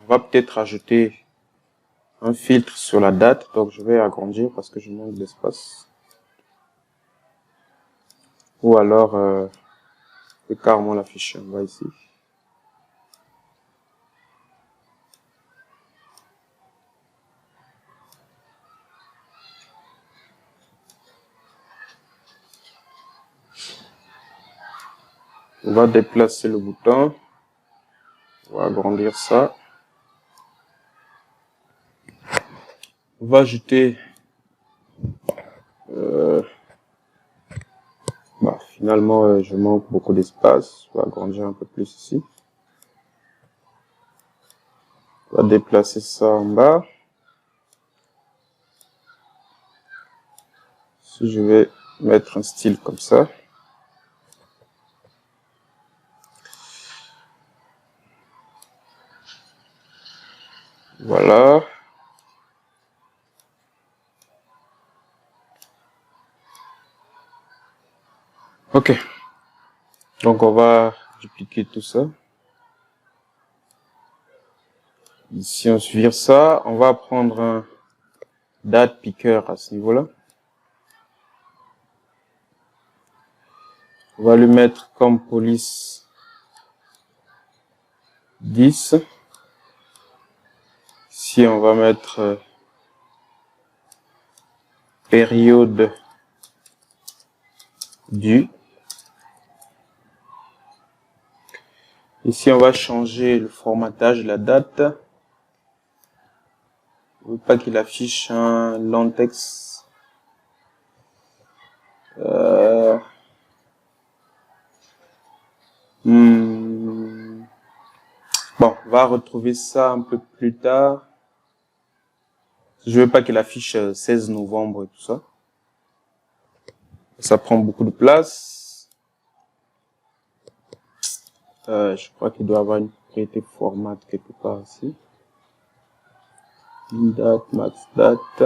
va peut-être ajouter un filtre sur la date. Donc, je vais agrandir parce que je manque d'espace. Ou alors, je vais carrément l'afficher en bas ici. On va déplacer le bouton. On va agrandir ça. On va ajouter finalement je manque beaucoup d'espace. On va agrandir un peu plus ici. On va déplacer ça en bas. Si je vais mettre un style comme ça. Voilà. Ok. Donc on va dupliquer tout ça. Ici on vire ça. On va prendre un date picker à ce niveau-là. On va le mettre comme police 10. Ici on va mettre période du. Ici, on va changer le formatage de la date. Je veux pas qu'il affiche un long texte. Bon, on va retrouver ça un peu plus tard. Je veux pas qu'il affiche 16 novembre et tout ça. Ça prend beaucoup de place. Je crois qu'il doit avoir une propriété format quelque part ici. Date, max date.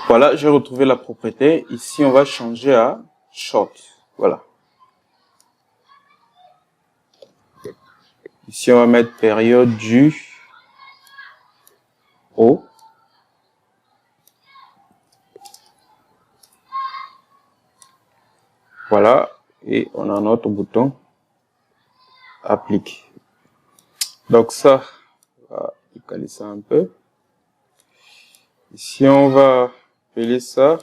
Voilà, j'ai retrouvé la propriété. Ici, on va changer à short. Voilà. Ici, on va mettre période du O. Voilà. Et on a notre bouton applique. Donc ça, on va décaler ça un peu. Ici, on va appeler ça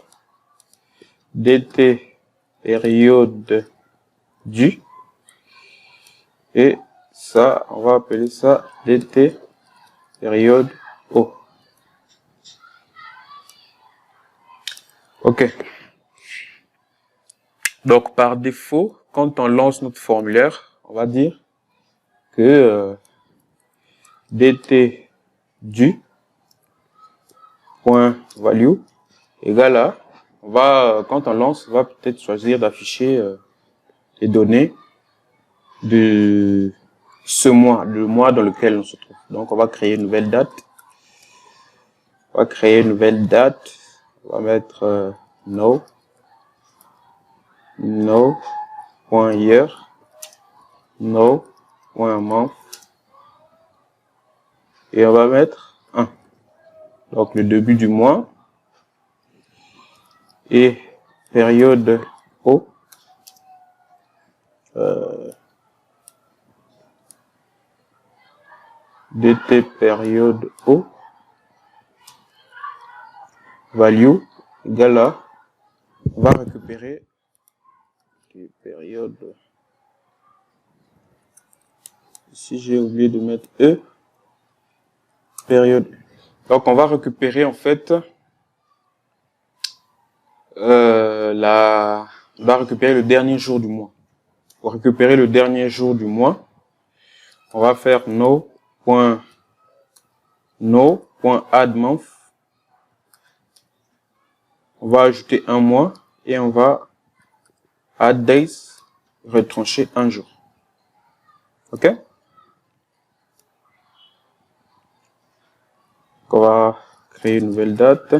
DT période du. Et ça, on va appeler ça DT période O. Ok. Donc, par défaut, quand on lance notre formulaire, on va dire que dt du point value égale à, quand on lance, on va peut-être choisir d'afficher les données de ce mois, le mois dans lequel on se trouve. Donc, on va créer une nouvelle date. On va créer une nouvelle date. On va mettre no point year, no point month, et on va mettre 1. Donc, le début du mois et période O. DT période O value égale à, on va récupérer les périodes. Ici j'ai oublié de mettre E période. Donc on va récupérer en fait on va récupérer le dernier jour du mois. Pour récupérer le dernier jour du mois, on va faire no.add-month. On va ajouter un mois et on va add days, retrancher un jour. Ok? On va créer une nouvelle date.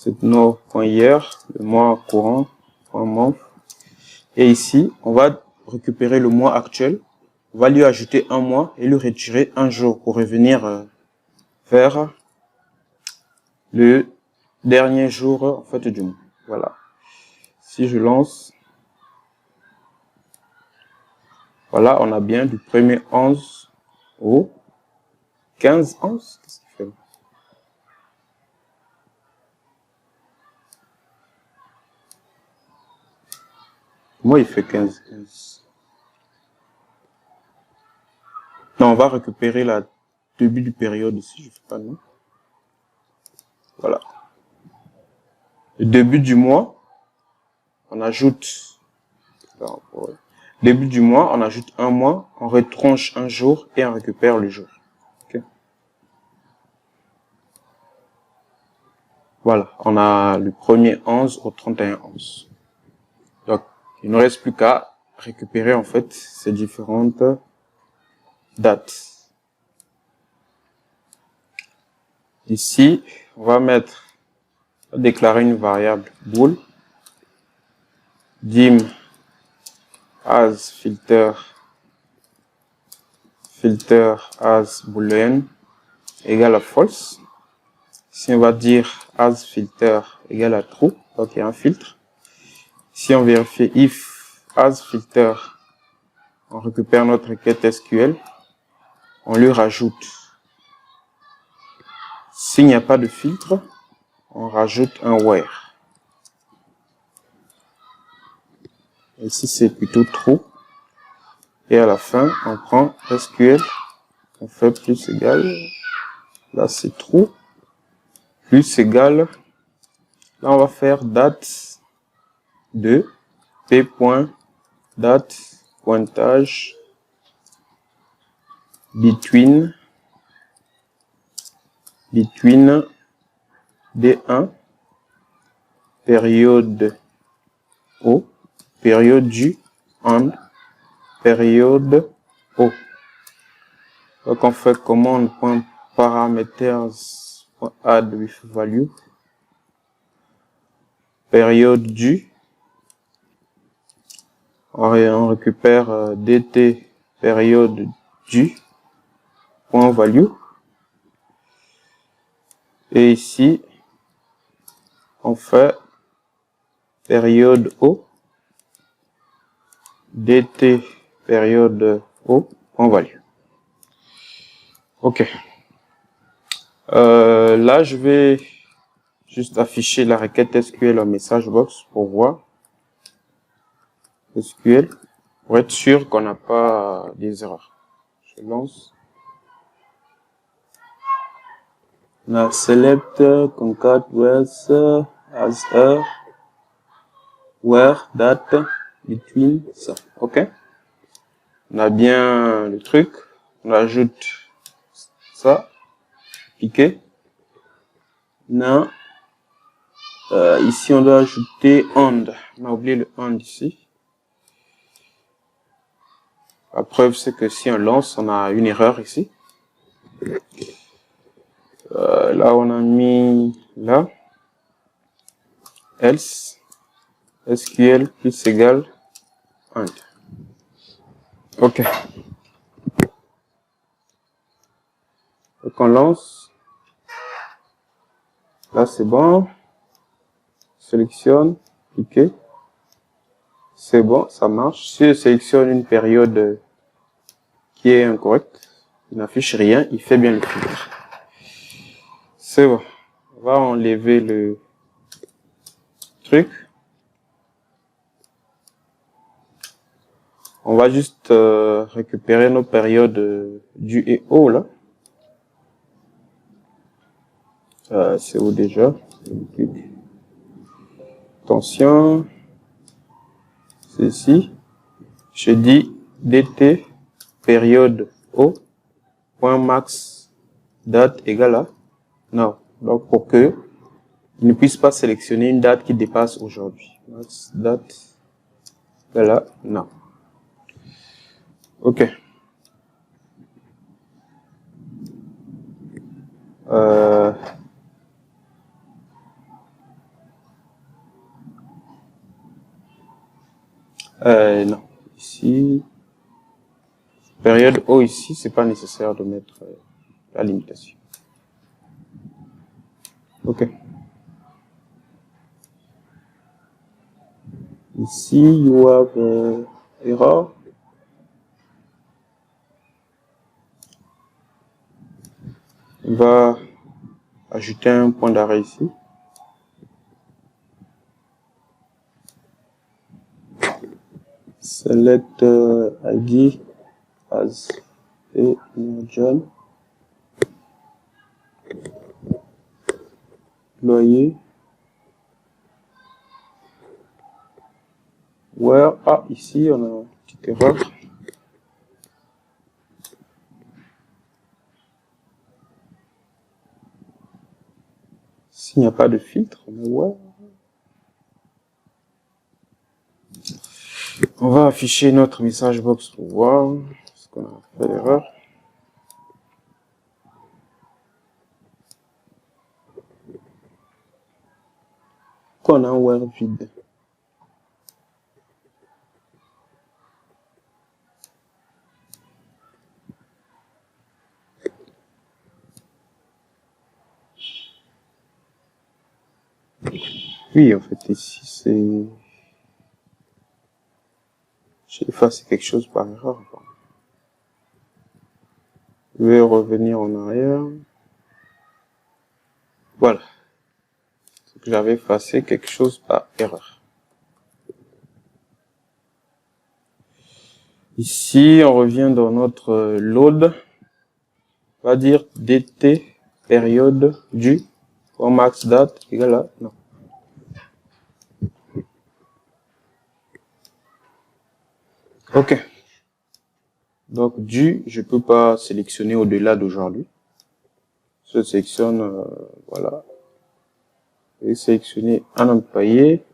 c'est notre hier, le mois courant, month. Et ici, on va récupérer le mois actuel. On va lui ajouter un mois et lui retirer un jour pour revenir vers le dernier jour en fait du mois. Voilà. Si je lance, voilà, on a bien du 1er 11 au 15 11. Qu'est-ce qu'il fait là? Moi, il fait 15. Non, on va récupérer la début du période ici, je fais pas non. Voilà. Le début du mois, on ajoute, début du mois, on ajoute un mois, on retranche un jour et on récupère le jour. Okay. Voilà, on a le 1er 11 au 31 11. Donc, il ne reste plus qu'à récupérer en fait ces différentes dates. Ici, on va déclarer une variable bool dim as filter as boolean égale à false. Si on va dire as filter égale à true, donc il y a un filtre. Si on vérifie if as filter, on récupère notre requête SQL, on lui rajoute. S'il n'y a pas de filtre, on rajoute un where. Ici, c'est plutôt true. Et à la fin, on prend SQL, on fait plus égal. Là, c'est true. Plus égal. Là, on va faire date de p.date pointage between D1 période O, période du and période O. Donc on fait command.parameters.add with value période du, on récupère dt période du point value et ici on fait période O dt période O point value. Ok. Là, je vais juste afficher la requête SQL en message box pour voir SQL pour être sûr qu'on n'a pas des erreurs. Je lance. On a select concat with as a where date between ça. Ok. On a bien le truc. On ajoute ça. Piqué. Non. Ici, on doit ajouter and. On a oublié le and ici. La preuve, c'est que si on lance, on a une erreur ici. Là, on a mis là. Else. SQL plus égal and. Ok. Donc, on lance. Là, c'est bon. Sélectionne. Cliquez. C'est bon, ça marche. Si je sélectionne une période qui est incorrecte, il n'affiche rien, il fait bien le filtre. C'est bon. On va enlever le truc. On va juste récupérer nos périodes du et au là. C'est où déjà? Attention. C'est ici. Je dis dt période o point max date égale à non. Donc pour que il ne puisse pas sélectionner une date qui dépasse aujourd'hui. Max date égale à non. Ok. Non. Ici, période O ici, c'est pas nécessaire de mettre la limitation. Ok. Ici, you have error. On va ajouter un point d'arrêt ici. Select ID as a John. Loyer. Where, ici, on a une petite erreur. S'il n'y a pas de filtre, on met where. On va afficher notre message box pour voir ce qu'on a fait l'erreur. Pourquoi on a un where vide? Oui, en fait, ici, c'est... J'ai effacé quelque chose par erreur. Je vais revenir en arrière. Voilà. J'avais effacé quelque chose par erreur. Ici, on revient dans notre load. On va dire dt période du max date égale à non. Ok. Donc du, je peux pas sélectionner au-delà d'aujourd'hui. Je sélectionne, voilà. Et sélectionner un employé.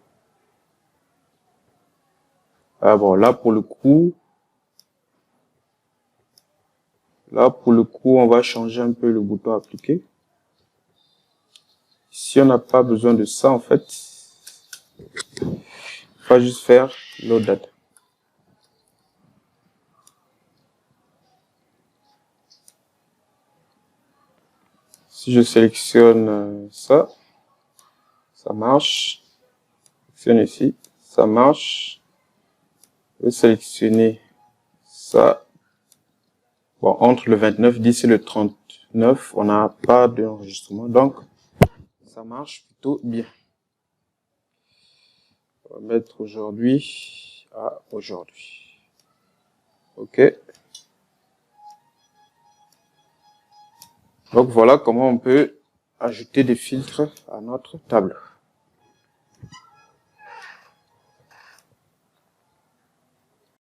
Ah bon, là pour le coup, on va changer un peu le bouton appliquer. Si on n'a pas besoin de ça, en fait, on va juste faire load data. Si je sélectionne ça, ça marche. Sélectionne ici, ça marche. Je vais sélectionner ça. Bon, entre le 29/10 et le 39, on n'a pas d'enregistrement, donc ça marche plutôt bien. On va mettre aujourd'hui à aujourd'hui. Ok. Donc voilà comment on peut ajouter des filtres à notre table.